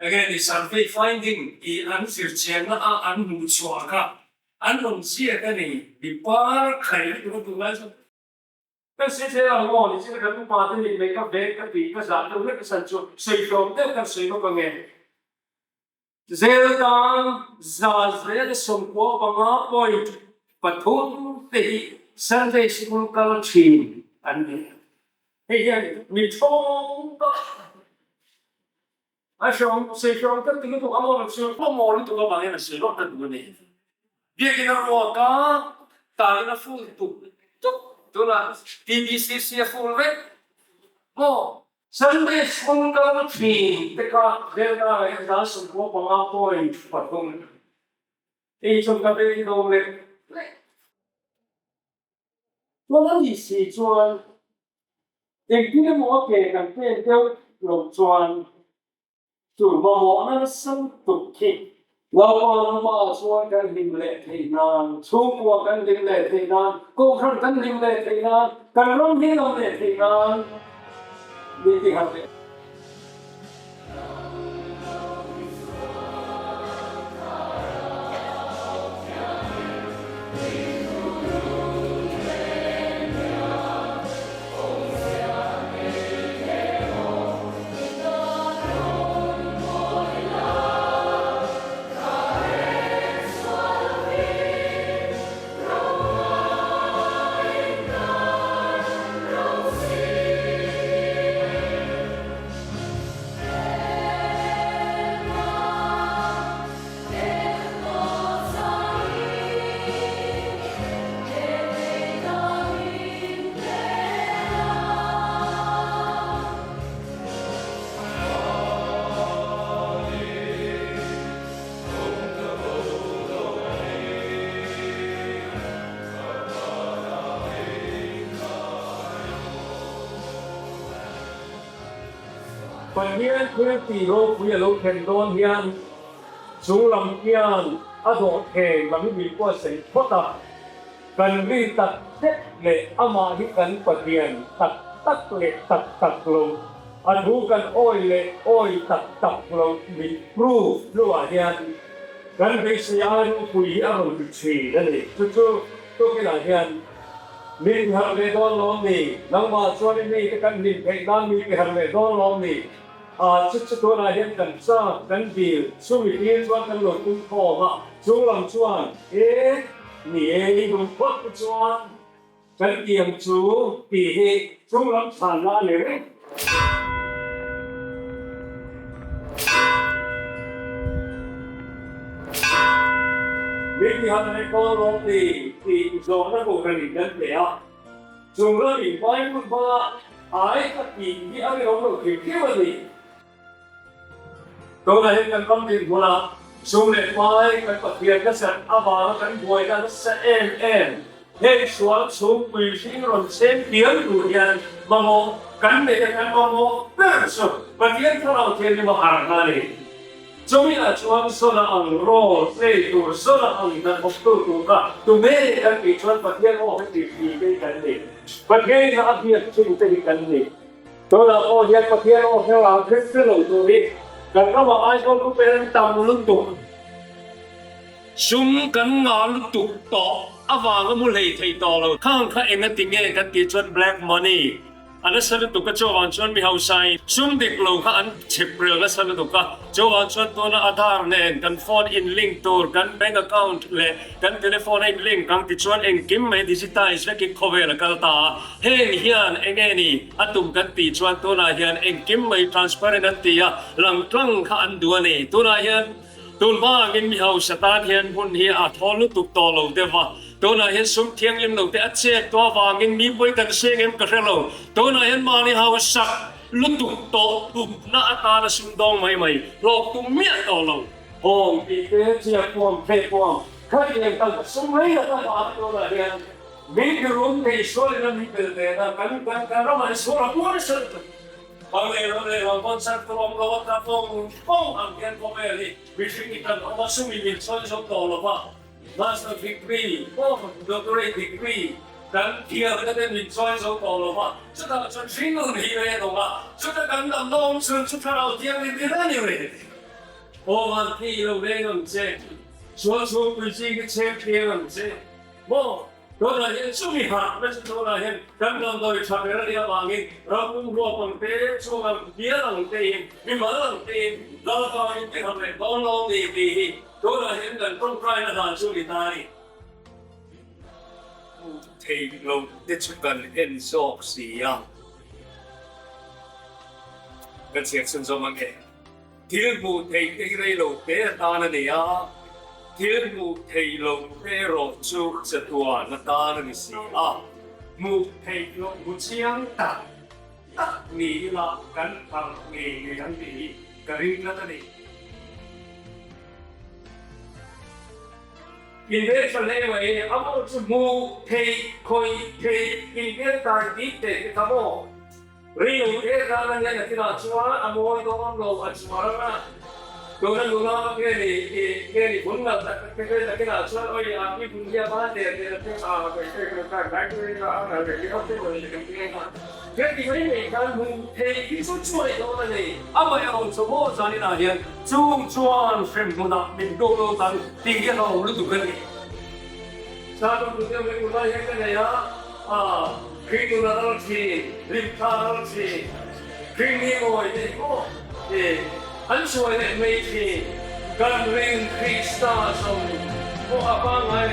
again, the survey finding, an sirchen na an muchwa ka, an long siya ka ni, di par kaya ko tungal sa. Kasi siya mo, ni sila kami pati ni make up bed ka pi ka sa to ka sa cho, say from te ka say mo pangen. Zelda zazre som ko mga point patun te Sunday school team and hey, mi chong ka. Asong say from ka tingin to amo so mo rin to ba yan sa lo ta dun Dia ginagawa ka, tayo na full to na TBCC full rate. Mo, Sunday school team, teka, Zelda ay dasong ko mga point patun. Isang gabi ito ulit. Walang isi chuan, hindi mo okay kan pwede lo chuan, tu mo na sang tuki. Wawan ma chuan kan himle thinan, chungwa kan himle thinan, kokhan kan himle thinan, kan rong himle thinan. Hindi hande. Phần hiên khuyên tỷ lô quý lô khen đôn hiên Chúng lòng hiên á thổ thề và mỹ bị qua sinh thoát tập Cần vi tật thiết lệ á mà hi cấn bật hiền Tật tắc lệ tật tật lông Anh hú cần ôi lệ ôi tật tật lông bị pru lùa hiên Cần vi sĩ án quý á rồng bị trì đó nè Chú cái là hiên Mình hẳn lệ đôn lông nì Nâng mà cho nên nì cái cần nhìn thấy đang mình hẳn lệ đôn lông nì chútตัวนายเห็นกันซะกันดีช่วงนี้ชวนกันหลดกุ้งทองอ่ะช่วงหลังชวนนี่ดูพักชวนกันเกี่ยงชูปีเหช่วงหลังผ่านมาเลยวิธีทำให้ก็ร้องดีที่โซนนั้นก็กันอีกกันเลยอ่ะช่วงเรื่องอีกไปมันพอหายกับปีที่อะไรเราเกี่ยวกับวันนี้ตัวเราเห็นกันก็มีบุญละช่วงเล็กไปกันปะเทียนกันเสร็จอาบากันบวยกันเสเอ็นเฮ้ยสวนช่วงปีที่เราเส้นเดียวดูยันมาโมกันเด็กกันมาโมเพื่อสุดปะเทียนถ้าเราเทียนมาหากันเลยช่วงนี้เราช่วงส่วนอังโรเล่ตัวส่วนอังนั้นพบตัวก็ตัวเมื่อกันปีช่วงปะเทียนโอ้ให้ตีปีกันเลยปะเทียนถ้าเทียนช่วงตีกันเลยตัวเราโอ้เทียนปะเทียนโอ้ให้เราขึ้นขึ้นลงตัวนี้กันก็บอกไอ้คนก็เป็นตำลึกตุกซุ่มกันงานลึกตุกต่ออาวางก็มุ่งเลยที่ต่อเราข้างข้าเองก็ติงเงี้ยกันกิจวัตร black money อันนั้นสรุปตุกก็โจวันชวนมีเฮาไซซุ่มเด็กเราข้าอันเช็คเรื่องก็สรุปตุกก็โจวันชวนตัวนั้นอาธารเนี่ยกันโฟนอินลิงก์ตัวกันแบงก์ account เลยกันโทรศัพท์อินลิงก์กันติดชวนเองกิมไม่ดิจิทัลสเปกิคอเวอร์กันตาเฮ้ยเฮียนเองนี่อัตุมกันติดชวนตัวนั้นเฮียนเองกิมไม่ transparent นั่นตีอะหลังตั้งข้าอันดัวนี่ตัวนั้นเฮียนตัวบ้าเงินมีเฮาสตาร์เฮียนพุ่นเฮียอาทอลุตุกต่อเราเดี๋ยวว่าตัวนั้นเห็นสมเทียงเอ็มเราแต่อัดเสียตัววางเงินมีบริการเสียงเอ็มกระเทเราตัวนั้นเห็นมาในเฮาสักลุตุกต่อตุกหน้าตาสุดดองใหม่ๆหลอกตุ่มเมียต่อเราโอ้ปีเตเจียพวงเพลพวงข้าเองตั้งสมัยตั้งว่าตัวนั้นเฮียนมีรุ่นที่สวยนั้นมีเป็นแต่ละกันเราไม่สวยเราไม่สวย Parallelo concerto lo tapong ang yan ko meri bisikitan ako sumilin so tolo pa master degree doctorate degree 咱第二个的民专手搞了嘛，这个这谁能理解懂吗？这个咱们农村这他老爹的别的你们，我们第六那个这，说出不是一个切片个这，我。多那些注意哈，那是多那些，咱们都差别了的方面，然后我们别说个别人的，你们的，老方面他们东东的的，多那些人中快的他处理他的。thì luôn tiếp xúc gần in số gì à gần sẽ sinh ra mang cái thiên vụ thì cái đây lâu tế ta là này à thiên vụ thì lâu tế rồi chú sẽ tua là ta là gì à mù thì lâu mù chiang ta ta nghĩ là gần thằng nghĩ gần gì cái là này因为说认为阿姆是木推可以推因为当地的他们，例如这他们那个地方说阿姆都讲过阿说了，都是路上给你混了，这个说哎呀，你不要把这啊，这个看这个啊，这个要这个这个。cái gì đấy cái mùng thì số chuối đó là gì à mà ông số một sao này là hiện chung chuan xem một đặc biệt đô đô tăng thì cái nó lúc tụi cái gì sao tụi cái mình nói cái này á à khi tụi nó nói gì lim tha nói gì khi đi ngồi thì có thì anh xuôi này mấy gì gần lên Krista xong có apa ngay